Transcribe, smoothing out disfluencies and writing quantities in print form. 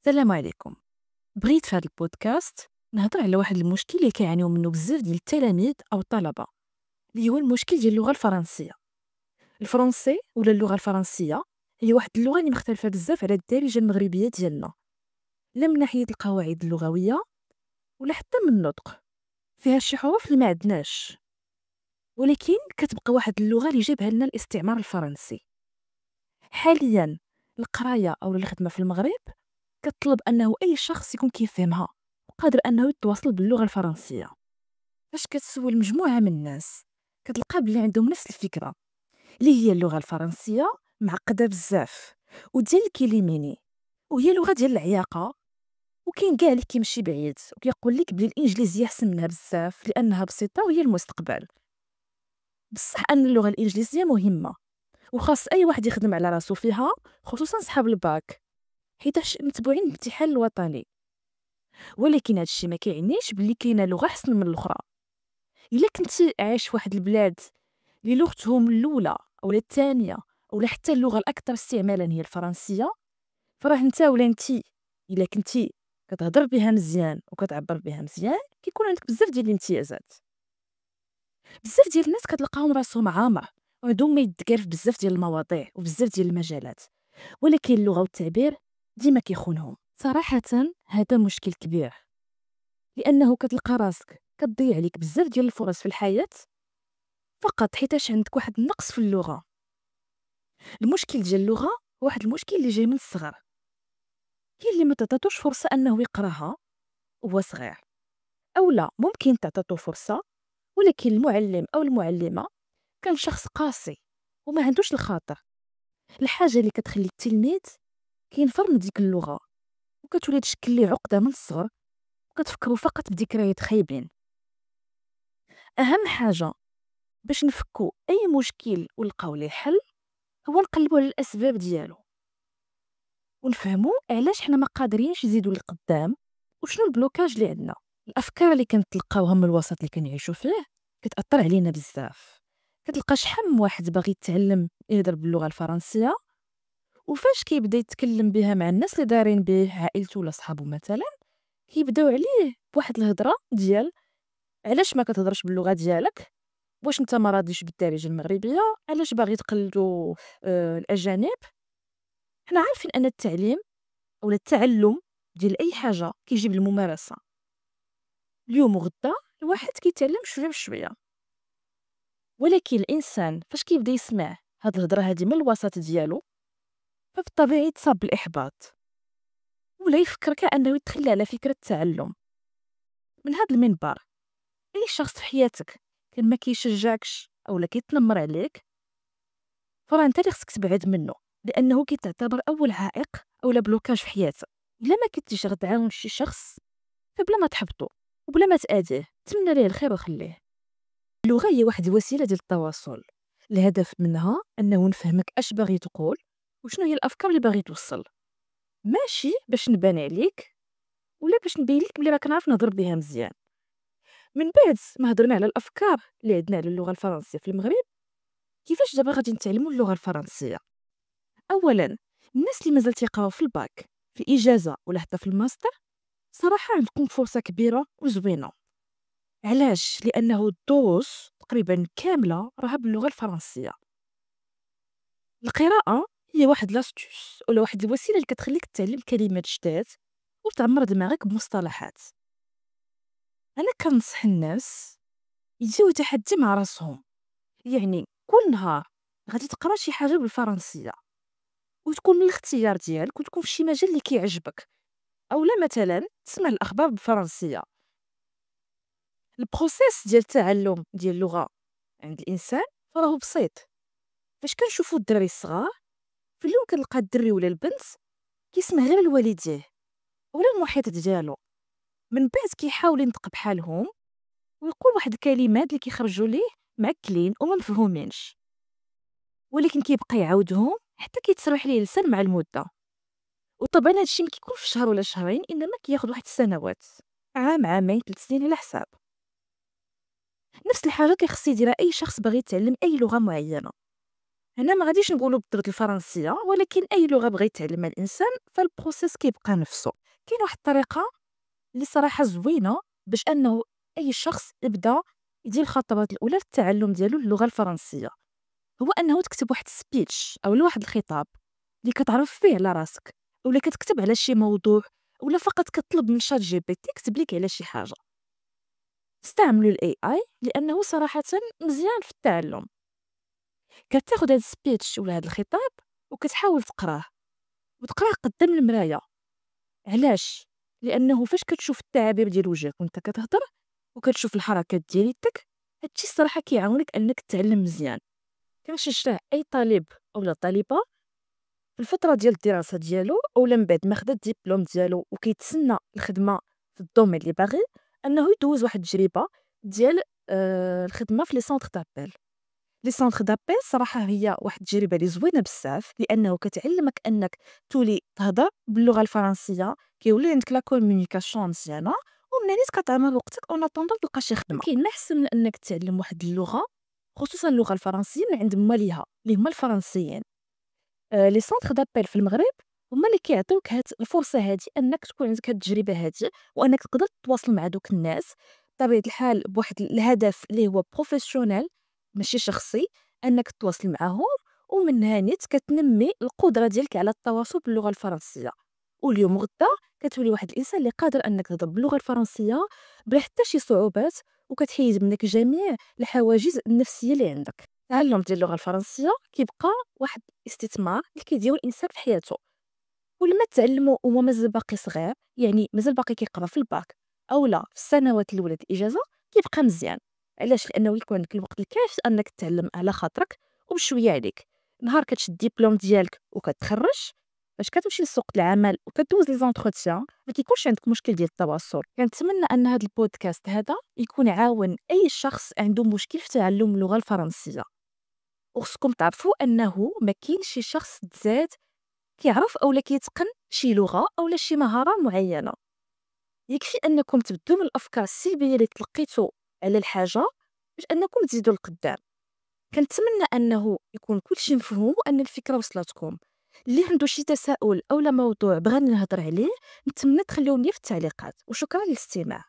السلام عليكم. بغيت في هذا البودكاست نهضر على واحد المشكل اللي كيعانيو منه بزاف ديال التلاميذ او الطلبه، اللي هو المشكل ديال اللغه الفرنسيه. الفرنسي ولا اللغه الفرنسيه هي واحد اللغه اللي مختلفه بزاف على الدارجه المغربيه ديالنا، لا من ناحيه القواعد اللغويه ولا حتى من النطق. فيها شي حروف اللي ما عندناش، ولكن كتبقى واحد اللغه اللي جابها لنا الاستعمار الفرنسي. حاليا القرايه او الخدمه في المغرب كتطلب انه اي شخص يكون كيفهمها وقادر انه يتواصل باللغه الفرنسيه. فاش كتسول مجموعه من الناس كتلقى بلي عندهم نفس الفكره، اللي هي اللغه الفرنسيه معقده بزاف وديال الكلميني، وهي لغه ديال العياقه. وكاين كاع اللي كيمشي بعيد وكيقول لك بلي الانجليزيه احسن منها بزاف لانها بسيطه وهي المستقبل. بصح ان اللغه الانجليزيه مهمه وخاص اي واحد يخدم على راسو فيها، خصوصا صحاب الباك، حيتاش متبوعين بالامتحان الوطني. ولكن هادشي ما كيعنيش بلي كاينه لغه احسن من الاخرى. الا كنتي عايش في واحد البلاد اللي لغتهم الاولى او الثانيه او حتى اللغه الاكثر استعمالا هي الفرنسيه، فراه انت ولا انتي الا كنتي كتهضر بها مزيان وكتعبر بها مزيان كيكون عندك بزاف ديال الامتيازات. بزاف ديال الناس كتلقاهم راسهم عامر وعندهم ما يدكار في بزاف ديال المواضيع وبزاف ديال المجالات، ولكن اللغه والتعبير ديما كيخونهم. صراحه هذا مشكل كبير، لانه كتلقى راسك كتضيع عليك بزاف ديال الفرص في الحياه فقط حيتاش عندك واحد النقص في اللغه. المشكل ديال اللغه هو واحد المشكل اللي جاي من الصغر، كاين اللي ما تعطاتوش فرصه انه يقراها وهو صغير، او لا ممكن تعطاتو فرصه ولكن المعلم او المعلمه كان شخص قاسي وما عندوش الخاطر. الحاجه اللي كتخلي التلميذ كينفر من ديك اللغه وكتولي تشكل ليه عقده من الصغر وكتفكروا فقط بذكريات خايبين. اهم حاجه باش نفكو اي مشكل ونلقاو ليه حل هو نقلبوا على الاسباب ديالو ونفهموا علاش حنا ما قادرينش نزيدوا لقدام وشنو البلوكاج اللي عندنا. الافكار اللي كنتلقاوها من الوسط اللي كنعيشوا فيه كتاثر علينا بزاف. كتلقى شحال من واحد باغي يتعلم يهضر باللغه الفرنسيه، وفاش كيبدا يتكلم بها مع الناس اللي دايرين به عائلته ولا صحابه مثلا كيبداو عليه بواحد الهضره ديال علاش ما كتهضرش باللغه ديالك، واش انت ما راضيش بالدارجه المغربيه، علاش باغي تقلدوا الاجانب. حنا عارفين ان التعليم او التعلم ديال اي حاجه كيجيب الممارسه. اليوم وغدا الواحد كيتعلم شويه بشويه، ولكن الانسان فاش كيبدا يسمع هاد الهضره هادي من الوسط ديالو فبالطبيعي يتصاب بالاحباط ولا يفكر كانه يتخلى على فكره التعلم. من هاد المنبر اي شخص في حياتك كان ما كيشجعكش او لا كيتنمر عليك فراه انت اللي خصك تبعد منه، لانه كيتعتبر اول عائق او لا بلوكاج في حياتك. الا ما كنتيش غتعاون شي شخص فبلا ما تحبطو وبلا ما تاذيه تمنى ليه الخير وخليه. اللغه هي واحد الوسيله ديال التواصل، الهدف منها انه نفهمك اش باغي تقول وشنو هي الافكار اللي باغي توصل، ماشي باش نبان عليك ولا باش نبين لك بلي راه كنعرف نهضر بها مزيان. من بعد ما هضرنا على الافكار اللي عندنا على اللغه الفرنسيه في المغرب، كيفاش دابا غادي نتعلموا اللغه الفرنسيه؟ اولا الناس اللي مازال تيقراو في الباك في الاجازه ولا حتى في الماستر صراحه عندكم فرصه كبيره وزوينه. علاش؟ لانه الدروس تقريبا كامله راها باللغه الفرنسيه. القراءه هي واحد لاستوس ولا واحد الوسيله اللي كتخليك تتعلم كلمات جداد وتعمر دماغك بمصطلحات. انا كنصح الناس يجيو تحدي مع راسهم، يعني كل نهار غادي تقرا شي حاجه بالفرنسيه وتكون الاختيار ديالك وتكون في شي مجال اللي كيعجبك، او لا مثلا تسمع الاخبار بالفرنسيه. البروسيس ديال التعلم ديال اللغه عند الانسان فراه بسيط. فاش كنشوفوا الدراري الصغار في اليوم كنلقى الدري ولا البنت كيسمع غير لوالديه ولا المحيط ديالو، من بعد كيحاول ينطق بحالهم ويقول واحد الكلمات اللي كيخرجوا ليه معكلين وما مفهومينش، ولكن كيبقى يعاودهم حتى كيتسرح ليه اللسان مع المده. وطبعا هادشي ما كيكونش في شهر ولا شهرين، انما كياخذ واحد السنوات، عام عامين 3 سنين على حساب. نفس الحاجه كيخص يديرها اي شخص باغي يتعلم اي لغه معينه. هنا ما غاديش نقولوا بالضبط الفرنسيه، ولكن اي لغه بغى يتعلمها الانسان فالبروسيس كيبقى نفسه. كاين واحد الطريقه اللي صراحه زوينه باش انه اي شخص يبدا يدير الخطوات الاولى للتعلم ديالو اللغه الفرنسيه، هو انه تكتب واحد سبيتش او واحد الخطاب اللي كتعرف فيه على راسك، ولا كتكتب على شي موضوع، ولا فقط كتطلب من شات جي بي تي يكتب لك على شي حاجه. استعملوا الاي اي لانه صراحه مزيان في التعلم. كتاخد هاد السبيتش ولا هاد الخطاب وكتحاول تقراه، وتقراه قدام المرايه. علاش؟ لانه فاش كتشوف التعابير ديال وجهك وانت كتهضر وكتشوف الحركات ديال يدك، هادشي الصراحه كيعاونك انك تتعلم مزيان. كنشجع اي طالب اولا طالبه في الفتره ديال الدراسه ديالو اولا من بعد ما خدا الدبلوم ديالو وكيتسنى الخدمه في الدومين اللي باغي، انه يدوز واحد التجربه ديال الخدمه في لي سونطر دابيل. لي سونطر دابيل صراحه هي واحد التجربه اللي زوينه بزاف، لانه كتعلمك انك تولي تهضر باللغه الفرنسيه، كيولي عندك لا كومونيكاسيون مزيانه، ومن نيت كتعمر وقتك اون اتوندون تلقى شي خدمه. كاين ما احسن من انك تعلم واحد اللغه، خصوصا اللغه الفرنسيه من عند مواليها اللي هما الفرنسيين. لي سونطر دابيل في المغرب هما اللي كيعطيوك هاد الفرصه هادي انك تكون عندك هاد التجربه هادي، وانك تقدر تتواصل مع دوك الناس بطبيعه الحال بواحد الهدف اللي هو بروفيسيونيل ماشي شخصي، انك تتواصل معاهم، ومنها نيت كتنمي القدره ديالك على التواصل باللغه الفرنسيه. واليوم غدا كتولي واحد الانسان اللي قادر انك تهضر باللغه الفرنسيه بلا حتى شي صعوبات، وكتحيد منك جميع الحواجز النفسيه اللي عندك. التعلم ديال اللغه الفرنسيه كيبقى واحد الاستثمار اللي كيديرو الانسان في حياته. كل ما تعلمو وهو مازال باقي صغير، يعني مازال باقي كيقرا في الباك اولا في السنوات الاولى ديال الاجازه، كيبقى مزيان. علاش؟ لانه يكون عندك الوقت الكافي انك تتعلم على خاطرك وبشويه عليك. نهار كتشد الدبلوم ديالك وكتخرج، فاش كتمشي لسوق العمل وكدوز لي زونتروتيان ما كيكونش عندك مشكل ديال التواصل. كنتمنى ان هذا البودكاست هذا يكون عاون اي شخص عنده مشكل في تعلم اللغه الفرنسيه. وخصكم تعرفوا انه ما كاينش شي شخص تزاد كيعرف اولا كيتقن شي لغه اولا شي مهاره معينه. يكفي انكم تبدلوا من الافكار السلبيه اللي تلقيتوا على الحاجه باش انكم تزيدوا القدام. كنتمنى انه يكون كلشي مفهوم وان الفكره وصلتكم. اللي عنده شي تساؤل اولا موضوع بغاني نهضر عليه، نتمنى تخليوني في التعليقات، وشكرا للاستماع.